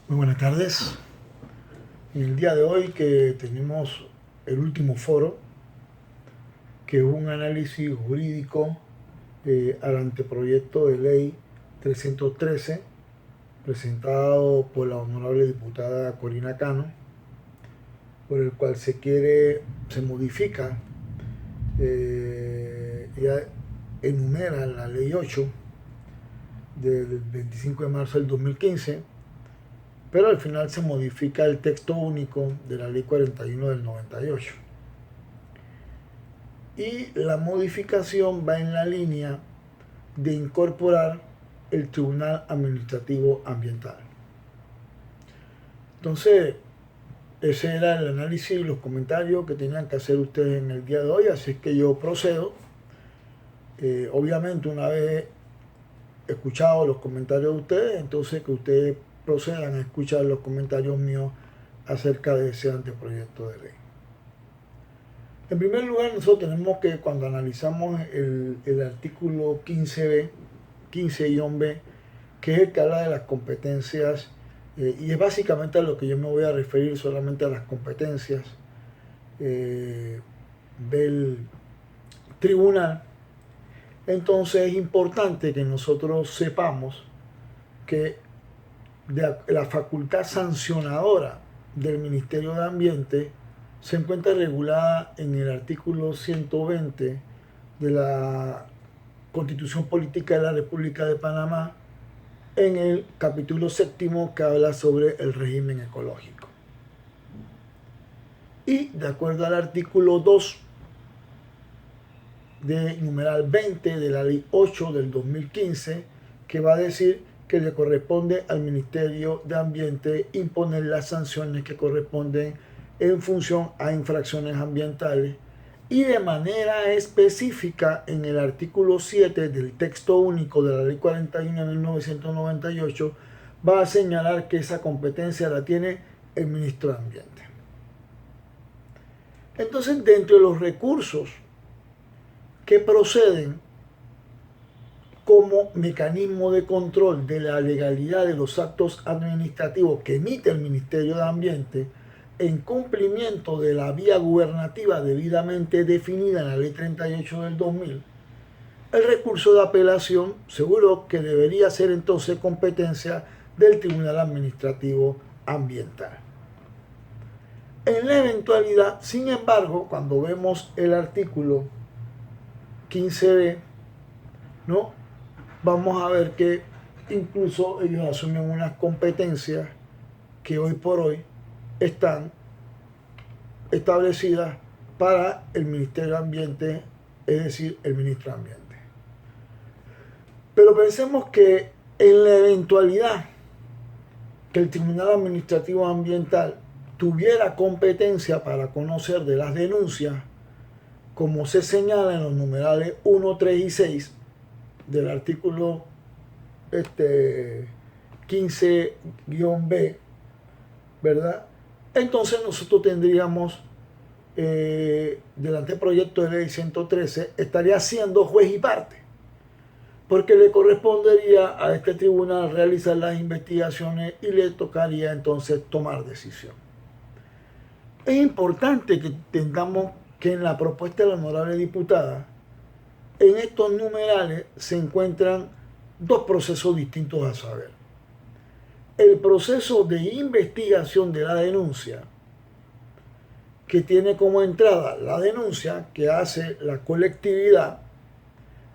Muy buenas tardes. En el día de hoy que tenemos el último foro, que es un análisis jurídico al anteproyecto de ley 313, presentado por la honorable diputada Corina Cano, por el cual se modifica, ya enumera la ley 8 del 25 de marzo del 2015, pero al final se modifica el texto único de la ley 41 del 98. Y la modificación va en la línea de incorporar el Tribunal Administrativo Ambiental. Entonces, ese era el análisis y los comentarios que tenían que hacer ustedes en el día de hoy, así es que yo procedo. Obviamente, una vez escuchado los comentarios de ustedes, entonces que ustedes procedan a escuchar los comentarios míos acerca de ese anteproyecto de ley. En primer lugar, nosotros tenemos que, cuando analizamos el artículo 15b, 15-B, que es el que habla de las competencias, y es básicamente a lo que yo me voy a referir, solamente a las competencias del tribunal. Entonces es importante que nosotros sepamos que la facultad sancionadora del Ministerio de Ambiente se encuentra regulada en el artículo 120 de la Constitución Política de la República de Panamá, en el capítulo séptimo que habla sobre el régimen ecológico. Y de acuerdo al artículo 2 de numeral 20 de la ley 8 del 2015, que va a decir que le corresponde al Ministerio de Ambiente imponer las sanciones que corresponden en función a infracciones ambientales, y de manera específica en el artículo 7 del texto único de la ley 41 de 1998 va a señalar que esa competencia la tiene el ministro de Ambiente. Entonces, dentro de los recursos que proceden como mecanismo de control de la legalidad de los actos administrativos que emite el Ministerio de Ambiente, en cumplimiento de la vía gubernativa debidamente definida en la Ley 38 del 2000, el recurso de apelación seguro que debería ser entonces competencia del Tribunal Administrativo Ambiental. En la eventualidad, sin embargo, cuando vemos el artículo 15b, ¿no?, vamos a ver que incluso ellos asumen unas competencias que hoy por hoy están establecidas para el Ministerio de Ambiente, es decir, el ministro de Ambiente. Pero pensemos que en la eventualidad que el Tribunal Administrativo Ambiental tuviera competencia para conocer de las denuncias, como se señala en los numerales 1, 3 y 6 del artículo 15-B, ¿verdad? Entonces nosotros tendríamos, del anteproyecto de ley 113, estaría siendo juez y parte, porque le correspondería a este tribunal realizar las investigaciones y le tocaría entonces tomar decisión. Es importante que entendamos que en la propuesta de la honorable diputada, en estos numerales se encuentran dos procesos distintos a saber. El proceso de investigación de la denuncia, que tiene como entrada la denuncia que hace la colectividad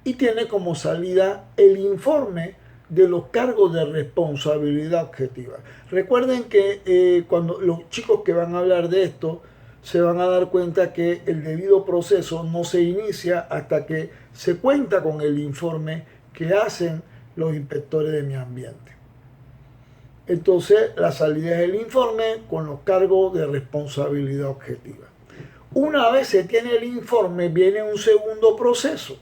y tiene como salida el informe de los cargos de responsabilidad objetiva. Recuerden que cuando los chicos que van a hablar de esto se van a dar cuenta que el debido proceso no se inicia hasta que se cuenta con el informe que hacen los inspectores de medio ambiente. Entonces, la salida es el informe con los cargos de responsabilidad objetiva. Una vez se tiene el informe, viene un segundo proceso,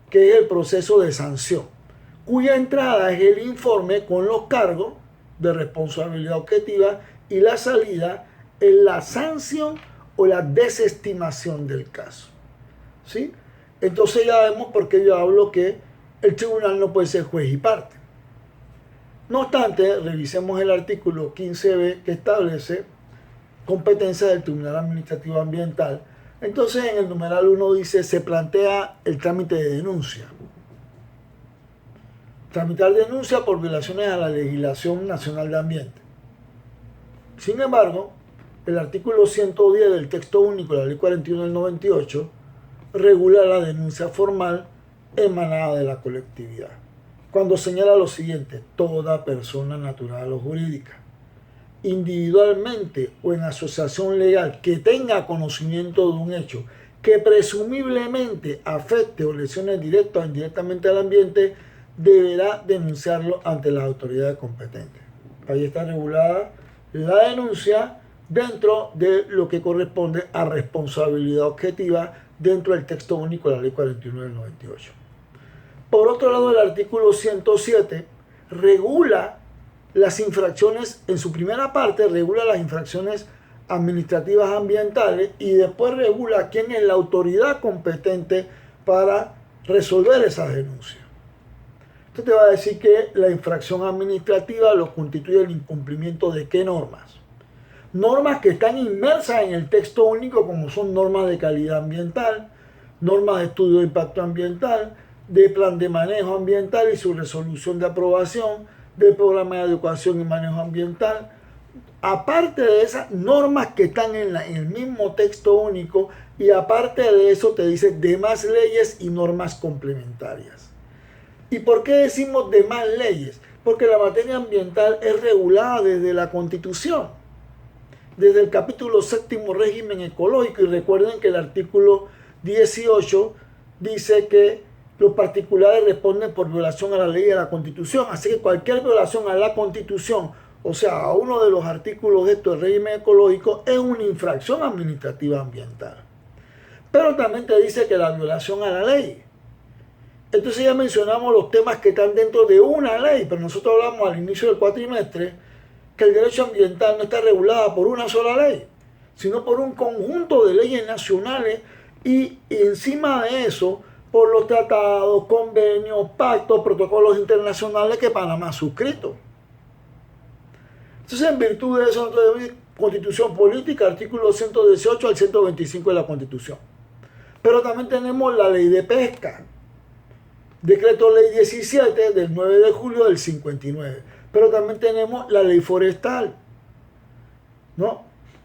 que es el proceso de sanción, cuya entrada es el informe con los cargos de responsabilidad objetiva y la salida es la sanción o la desestimación del caso. ¿Sí? Entonces ya vemos por qué yo hablo que el tribunal no puede ser juez y parte. No obstante, revisemos el artículo 15b que establece competencia del Tribunal Administrativo Ambiental. Entonces, en el numeral 1 dice, se plantea el trámite de denuncia. Tramitar denuncia por violaciones a la legislación nacional de ambiente. Sin embargo, el artículo 110 del texto único de la Ley 41 del 98 regula la denuncia formal emanada de la colectividad, cuando señala lo siguiente: toda persona natural o jurídica, individualmente o en asociación legal, que tenga conocimiento de un hecho que presumiblemente afecte o lesione directa o indirectamente al ambiente, deberá denunciarlo ante las autoridades competentes. Ahí está regulada la denuncia dentro de lo que corresponde a responsabilidad objetiva dentro del texto único de la Ley 41 del 98. Por otro lado, el artículo 107 regula las infracciones, en su primera parte regula las infracciones administrativas ambientales y después regula quién es la autoridad competente para resolver esas denuncias. Esto te va a decir que la infracción administrativa lo constituye el incumplimiento de qué normas. Normas que están inmersas en el texto único, como son normas de calidad ambiental, normas de estudio de impacto ambiental, de plan de manejo ambiental y su resolución de aprobación, del programa de educación y manejo ambiental. Aparte de esas normas que están en el mismo texto único, y aparte de eso te dice demás leyes y normas complementarias. ¿Y por qué decimos demás leyes? Porque la materia ambiental es regulada desde la Constitución, desde el capítulo 7º régimen ecológico, y recuerden que el artículo 18 dice que los particulares responden por violación a la ley y a la Constitución. Así que cualquier violación a la Constitución, o sea, a uno de los artículos de estos régimen ecológico, es una infracción administrativa ambiental. Pero también te dice que la violación a la ley. Entonces ya mencionamos los temas que están dentro de una ley, pero nosotros hablamos al inicio del cuatrimestre que el derecho ambiental no está regulado por una sola ley, sino por un conjunto de leyes nacionales y encima de eso por los tratados, convenios, pactos, protocolos internacionales que Panamá ha suscrito. Entonces, en virtud de eso, nosotros tenemos Constitución Política, artículo 118 al 125 de la Constitución. Pero también tenemos la Ley de Pesca, Decreto Ley 17 del 9 de julio del 59. Pero también tenemos la Ley Forestal, ¿no?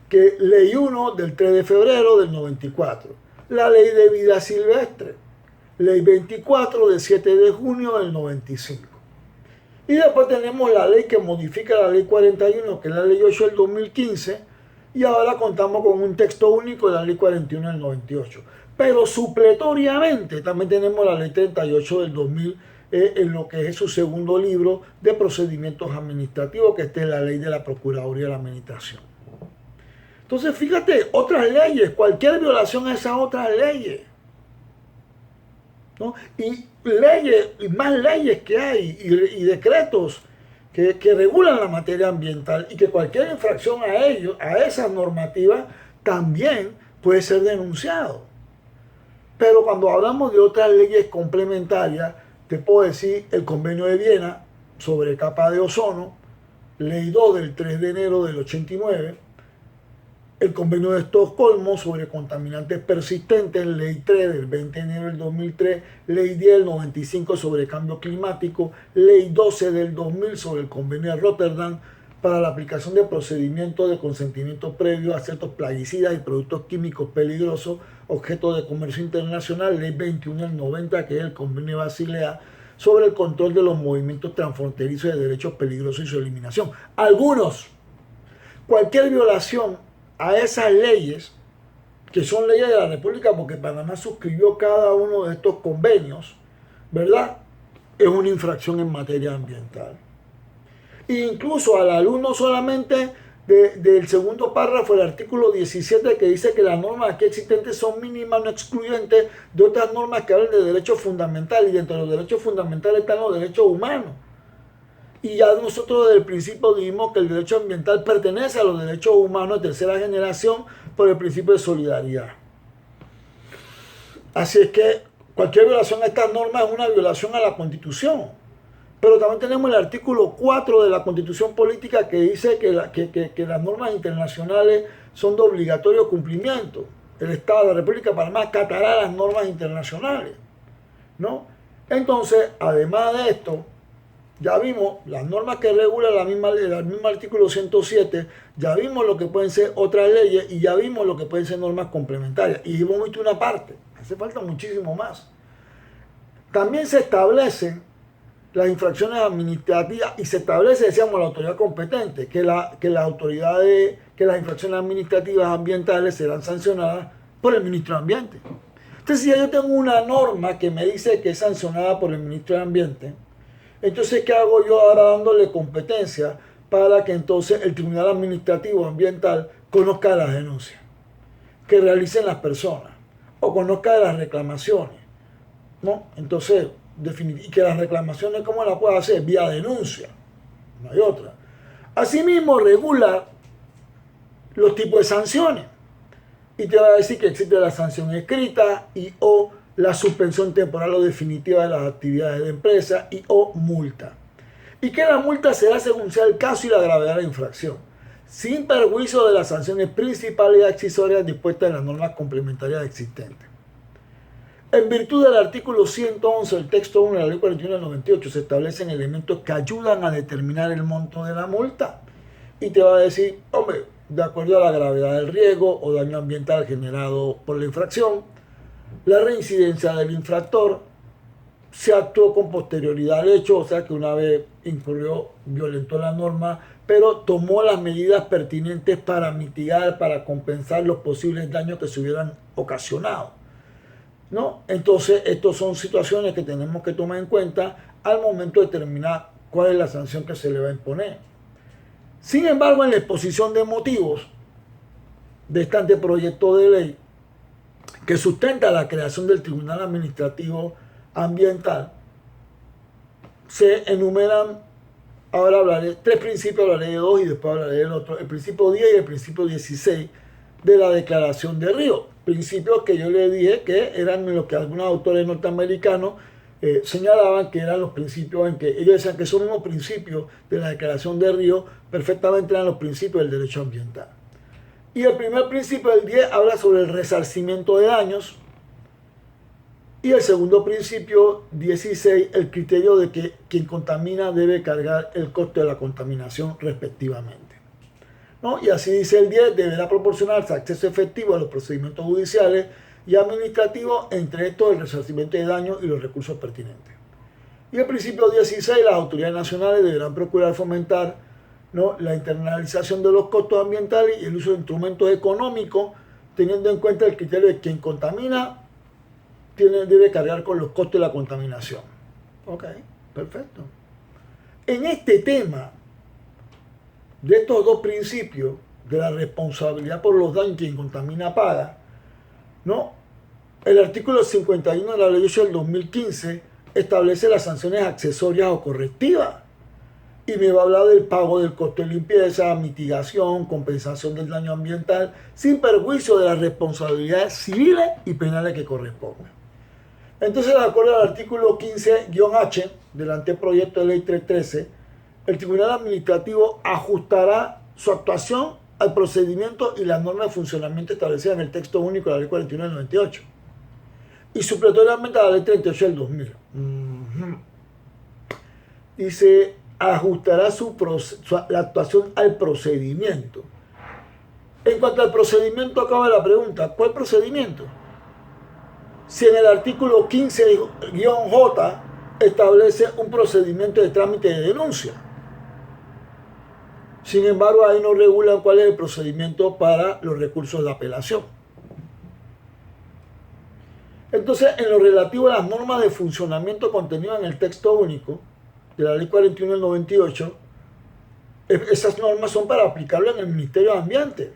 Que Ley 1 del 3 de febrero del 94. La Ley de Vida Silvestre, Ley 24 del 7 de junio del 95. Y después tenemos la ley que modifica la Ley 41, que es la Ley 8 del 2015, y ahora contamos con un texto único de la Ley 41 del 98. Pero supletoriamente también tenemos la Ley 38 del 2000, en lo que es su segundo libro de procedimientos administrativos, que esta es la Ley de la Procuraduría de la Administración. Entonces, fíjate, otras leyes, cualquier violación a esas otras leyes, ¿no? Y leyes, y más leyes que hay, y decretos que regulan la materia ambiental, y que cualquier infracción a ellos, a esas normativas, también puede ser denunciado. Pero cuando hablamos de otras leyes complementarias, te puedo decir el Convenio de Viena sobre capa de ozono, Ley 2 del 3 de enero del 89, el Convenio de Estocolmo sobre contaminantes persistentes, Ley 3 del 20 de enero del 2003, Ley 10 del 95 sobre cambio climático, Ley 12 del 2000 sobre el Convenio de Rotterdam para la aplicación de procedimientos de consentimiento previo a ciertos plaguicidas y productos químicos peligrosos, objeto de comercio internacional, Ley 21 del 90, que es el Convenio de Basilea sobre el control de los movimientos transfronterizos de derechos peligrosos y su eliminación. Algunos, cualquier violación a esas leyes, que son leyes de la República porque Panamá suscribió cada uno de estos convenios, ¿verdad? Es una infracción en materia ambiental. E incluso a la luz no solamente del segundo párrafo del artículo 17, que dice que las normas aquí existentes son mínimas, no excluyentes de otras normas que hablan de derechos fundamentales, y dentro de los derechos fundamentales están los derechos humanos. Y ya nosotros desde el principio dijimos que el derecho ambiental pertenece a los derechos humanos de tercera generación por el principio de solidaridad. Así es que cualquier violación a estas normas es una violación a la Constitución. Pero también tenemos el artículo 4 de la Constitución Política que dice que las normas internacionales son de obligatorio cumplimiento. El Estado de la República de Panamá acatará las normas internacionales, ¿no? Entonces, además de esto, ya vimos las normas que regulan el mismo artículo 107, ya vimos lo que pueden ser otras leyes y ya vimos lo que pueden ser normas complementarias. Y hemos visto una parte, hace falta muchísimo más. También se establecen las infracciones administrativas y se establece, decíamos, la autoridad competente, que las infracciones administrativas ambientales serán sancionadas por el ministro de Ambiente. Entonces, si yo tengo una norma que me dice que es sancionada por el ministro de Ambiente, entonces, ¿qué hago yo ahora dándole competencia para que entonces el Tribunal Administrativo Ambiental conozca las denuncias que realicen las personas o conozca de las reclamaciones, ¿no? Entonces, y que las reclamaciones, ¿cómo las puede hacer? Vía denuncia, no hay otra. Asimismo, regula los tipos de sanciones y te va a decir que existe la sanción escrita y o la suspensión temporal o definitiva de las actividades de empresa y o multa. Y que la multa será según sea el caso y la gravedad de la infracción, sin perjuicio de las sanciones principales y accesorias dispuestas en las normas complementarias existentes. En virtud del artículo 111 del texto 1 de la ley 41 del 98 se establecen elementos que ayudan a determinar el monto de la multa. Y te va a decir, hombre, de acuerdo a la gravedad del riesgo o daño ambiental generado por la infracción, la reincidencia del infractor, se actuó con posterioridad al hecho, o sea que una vez incurrió, violentó la norma, pero tomó las medidas pertinentes para mitigar, para compensar los posibles daños que se hubieran ocasionado, ¿no? Entonces, estas son situaciones que tenemos que tomar en cuenta al momento de determinar cuál es la sanción que se le va a imponer. Sin embargo, en la exposición de motivos de este anteproyecto de ley, que sustenta la creación del Tribunal Administrativo Ambiental, se enumeran, ahora hablaré, tres principios, hablaré de dos y después hablaré del otro, el principio 10 y el principio 16 de la Declaración de Río. Principios que yo le dije que eran los que algunos autores norteamericanos señalaban que eran los principios en que ellos decían que esos mismos principios de la Declaración de Río perfectamente eran los principios del derecho ambiental. Y el primer principio del 10 habla sobre el resarcimiento de daños. Y el segundo principio, 16, el criterio de que quien contamina debe cargar el costo de la contaminación respectivamente, ¿no? Y así dice el 10, deberá proporcionarse acceso efectivo a los procedimientos judiciales y administrativos, entre estos el resarcimiento de daños y los recursos pertinentes. Y el principio 16, las autoridades nacionales deberán procurar fomentar, ¿no?, la internalización de los costos ambientales y el uso de instrumentos económicos, teniendo en cuenta el criterio de quien contamina debe cargar con los costos de la contaminación. Ok, perfecto. En este tema de estos dos principios, de la responsabilidad por los daños, quien contamina paga, ¿no?, el artículo 51 de la ley 8 del 2015 establece las sanciones accesorias o correctivas. Y me va a hablar del pago del costo de limpieza, mitigación, compensación del daño ambiental, sin perjuicio de las responsabilidades civiles y penales que correspondan. Entonces, de acuerdo al artículo 15-H del anteproyecto de ley 313, el Tribunal Administrativo ajustará su actuación al procedimiento y las normas de funcionamiento establecidas en el texto único de la ley 41 del 98 y supletoriamente a la ley 38 del 2000. Dice, ajustará la actuación al procedimiento. En cuanto al procedimiento, acaba la pregunta, ¿cuál procedimiento? Si en el artículo 15-J establece un procedimiento de trámite de denuncia. Sin embargo, ahí no regulan cuál es el procedimiento para los recursos de apelación. Entonces, en lo relativo a las normas de funcionamiento contenidas en el texto único de la ley 41 del 98, esas normas son para aplicarlo en el Ministerio de Ambiente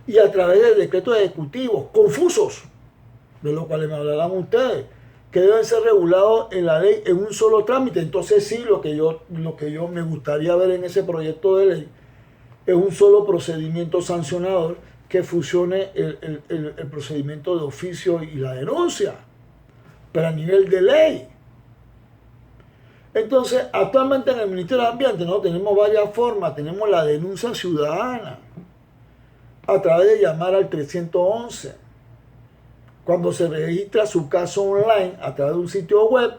y a través de decretos ejecutivos confusos, de los cuales me hablarán ustedes, que deben ser regulados en la ley en un solo trámite. Entonces sí, lo que yo me gustaría ver en ese proyecto de ley es un solo procedimiento sancionador que fusione el procedimiento de oficio y la denuncia, pero a nivel de ley. Entonces, actualmente en el Ministerio de Ambiente no tenemos varias formas. Tenemos la denuncia ciudadana a través de llamar al 311. Cuando se registra su caso online a través de un sitio web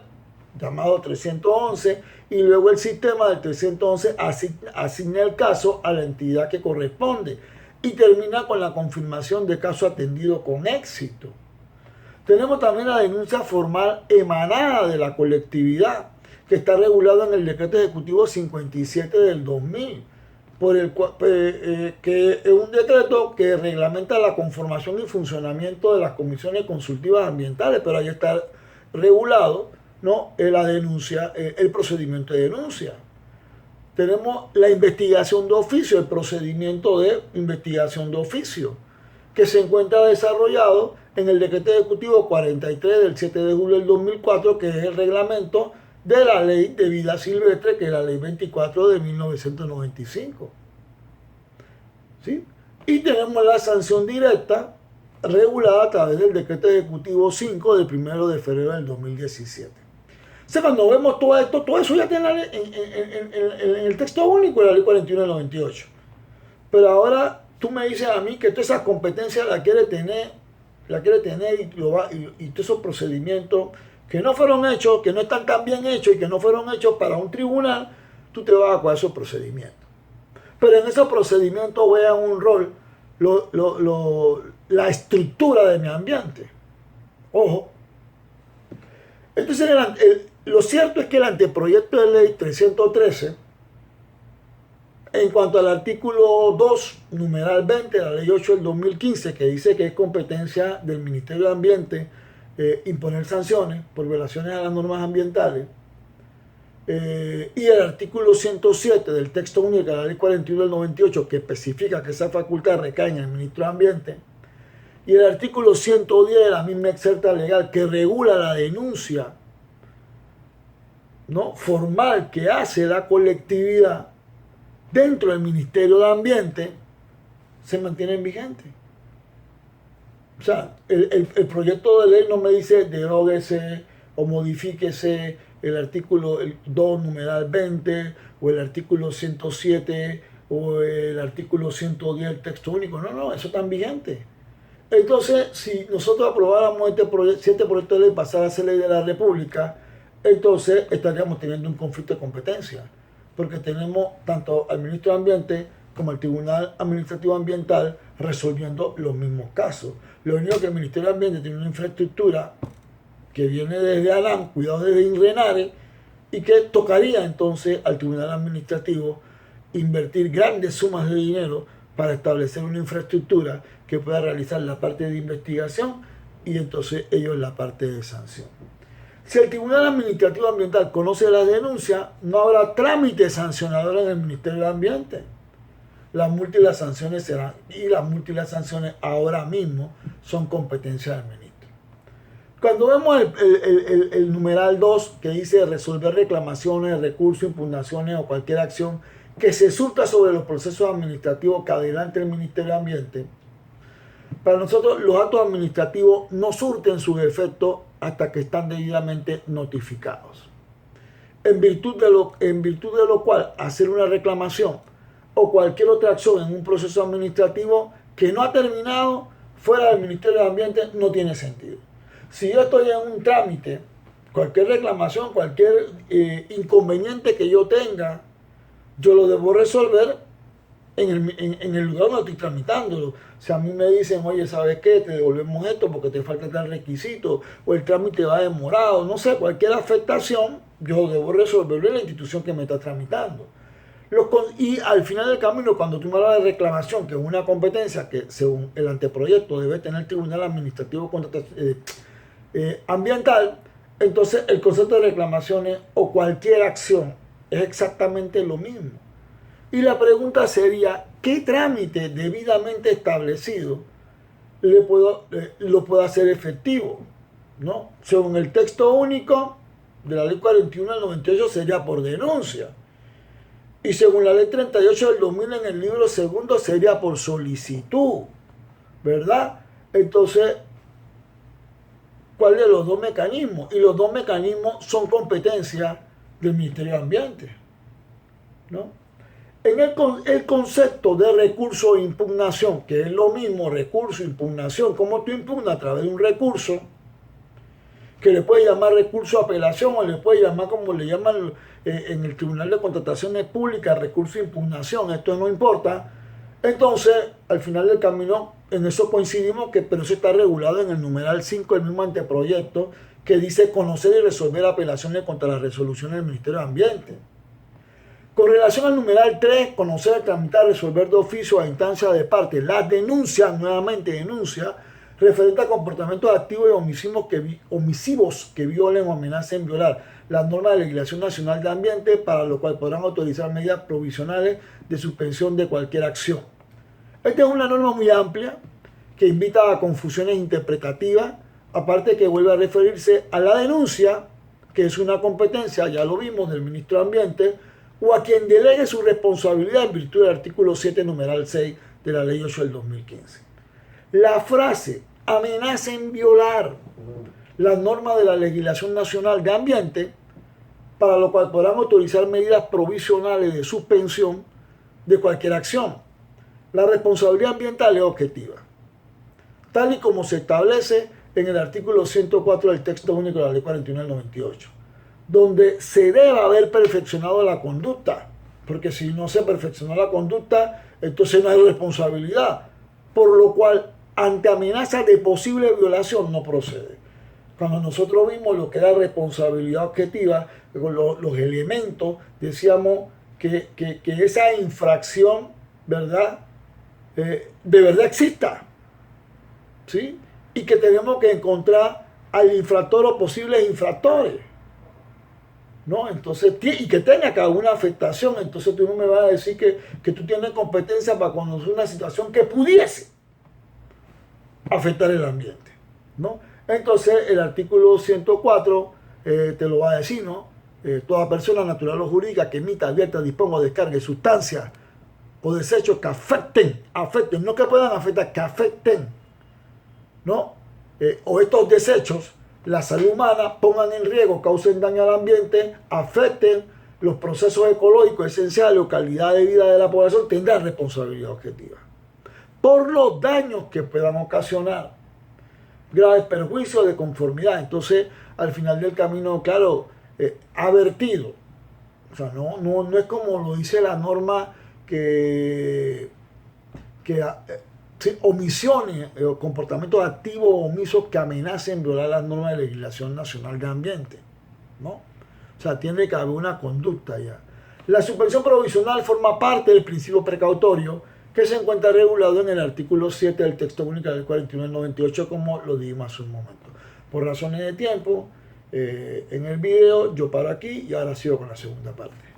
llamado 311 y luego el sistema del 311 asigna el caso a la entidad que corresponde y termina con la confirmación de caso atendido con éxito. Tenemos también la denuncia formal emanada de la colectividad, que está regulado en el Decreto Ejecutivo 57 del 2000, por el cual, que es un decreto que reglamenta la conformación y funcionamiento de las comisiones consultivas ambientales, pero ahí está regulado, ¿no?, la denuncia, el procedimiento de denuncia. Tenemos la investigación de oficio, el procedimiento de investigación de oficio, que se encuentra desarrollado en el Decreto Ejecutivo 43 del 7 de julio del 2004, que es el reglamento de la Ley de Vida Silvestre, que es la Ley 24 de 1995. ¿Sí? Y tenemos la sanción directa regulada a través del Decreto Ejecutivo 5 del 1 de febrero del 2017. O sea, cuando vemos todo esto, todo eso ya está en el texto único de la Ley 41 del 98. Pero ahora tú me dices a mí que todas esas competencias la quiere tener y todos esos procedimientos que no fueron hechos, que no están tan bien hechos y que no fueron hechos para un tribunal, tú te vas a jugar esos procedimientos. Pero en esos procedimientos juegan un rol la estructura de mi ambiente. Ojo. Entonces, lo cierto es que el anteproyecto de ley 313, en cuanto al artículo 2, numeral 20 de la ley 8 del 2015, que dice que es competencia del Ministerio de Ambiente imponer sanciones por violaciones a las normas ambientales, y el artículo 107 del texto único de la ley 41 del 98, que especifica que esa facultad recae en el Ministro de Ambiente, y el artículo 110 de la misma excerta legal, que regula la denuncia, ¿no?, formal que hace la colectividad dentro del Ministerio de Ambiente, se mantienen vigentes. O sea, el proyecto de ley no me dice deróguese o modifíquese el artículo 2, numeral 20, o el artículo 107, o el artículo 110 del texto único. No, eso está vigente. Entonces, si nosotros aprobáramos si este proyecto de ley pasara a ser ley de la República, entonces estaríamos teniendo un conflicto de competencia, porque tenemos tanto al Ministro de Ambiente como al Tribunal Administrativo Ambiental resolviendo los mismos casos. Lo único que el Ministerio de Ambiente tiene una infraestructura que viene desde ALAM, cuidado desde INRENARE, y que tocaría entonces al Tribunal Administrativo invertir grandes sumas de dinero para establecer una infraestructura que pueda realizar la parte de investigación y entonces ellos la parte de sanción. Si el Tribunal Administrativo Ambiental conoce las denuncias, no habrá trámite sancionador en el Ministerio de Ambiente. Las multas y las sanciones serán, y las multas y las sanciones ahora mismo son competencia del ministro. Cuando vemos el numeral 2, que dice resolver reclamaciones, recursos, impugnaciones o cualquier acción que se surta sobre los procesos administrativos que adelante el Ministerio de Ambiente, para nosotros los actos administrativos no surten sus efectos hasta que están debidamente notificados. En virtud de lo cual hacer una reclamación o cualquier otra acción en un proceso administrativo que no ha terminado fuera del Ministerio de Ambiente no tiene sentido. Si yo estoy en un trámite, cualquier reclamación, cualquier inconveniente que yo tenga, yo lo debo resolver en el lugar donde estoy tramitándolo. Si a mí me dicen, oye, ¿sabes qué? Te devolvemos esto porque te falta tal requisito, o el trámite va demorado, no sé, cualquier afectación, yo debo resolverlo en la institución que me está tramitando. Y al final del camino, cuando tú me hablas de reclamación, que es una competencia que según el anteproyecto debe tener el Tribunal Administrativo Ambiental, entonces el concepto de reclamaciones o cualquier acción es exactamente lo mismo. Y la pregunta sería, ¿qué trámite debidamente establecido lo puedo hacer efectivo? ¿No? Según el texto único de la ley 41 del 98 sería por denuncia. Y según la ley 38 del 2000 en el libro segundo sería por solicitud, ¿verdad? Entonces, ¿cuál de los dos mecanismos? Y los dos mecanismos son competencia del Ministerio de Ambiente, ¿no? El concepto de recurso de impugnación, que es lo mismo recurso, impugnación, como tú impugnas a través de un recurso, que le puede llamar recurso de apelación o le puede llamar como le llaman en el Tribunal de Contrataciones Públicas, recurso de impugnación, esto no importa. Entonces, al final del camino, en eso coincidimos, pero eso está regulado en el numeral 5 del mismo anteproyecto, que dice conocer y resolver apelaciones contra las resoluciones del Ministerio de Ambiente. Con relación al numeral 3, conocer, tramitar, resolver de oficio a instancia de parte las denuncias, nuevamente denuncia, referente a comportamientos activos y omisivos que violen o amenacen violar las normas de la legislación nacional de ambiente, para lo cual podrán autorizar medidas provisionales de suspensión de cualquier acción. Esta es una norma muy amplia que invita a confusiones interpretativas, aparte que vuelve a referirse a la denuncia, que es una competencia, ya lo vimos, del ministro de Ambiente, o a quien delegue su responsabilidad en virtud del artículo 7, numeral 6 de la Ley 8 del 2015. La frase amenacen violar las normas de la legislación nacional de ambiente, para lo cual podrán autorizar medidas provisionales de suspensión de cualquier acción. La responsabilidad ambiental es objetiva, tal y como se establece en el artículo 104 del texto único de la Ley 41 del 98, donde se debe haber perfeccionado la conducta, porque si no se perfeccionó la conducta, entonces no hay responsabilidad, por lo cual ante amenaza de posible violación no procede. Cuando nosotros vimos lo que era responsabilidad objetiva, los elementos, decíamos que esa infracción, ¿verdad?, de verdad exista, ¿sí? Y que tenemos que encontrar al infractor o posibles infractores, ¿no? Entonces, y que tenga cada una afectación. Entonces tú no me vas a decir que tú tienes competencia para conocer una situación que pudiese afectar el ambiente, ¿no? Entonces el artículo 104 te lo va a decir, ¿no? Toda persona natural o jurídica que emita, advierta, disponga o descargue sustancias o desechos que afecten, no que puedan afectar, que afecten, ¿no? O estos desechos, la salud humana, pongan en riesgo, causen daño al ambiente, afecten los procesos ecológicos esenciales o calidad de vida de la población, tendrán responsabilidad objetiva por los daños que puedan ocasionar, graves perjuicios de conformidad. Entonces, al final del camino, claro, advertido. O sea, no es como lo dice la norma que omisiones o comportamientos activos o omisos que amenacen violar las normas de legislación nacional de ambiente, ¿no? O sea, tiene que haber una conducta ya. La suspensión provisional forma parte del principio precautorio que se encuentra regulado en el artículo 7 del texto único del 41 del 98, como lo dijimos hace un momento. Por razones de tiempo, en el video yo paro aquí y ahora sigo con la segunda parte.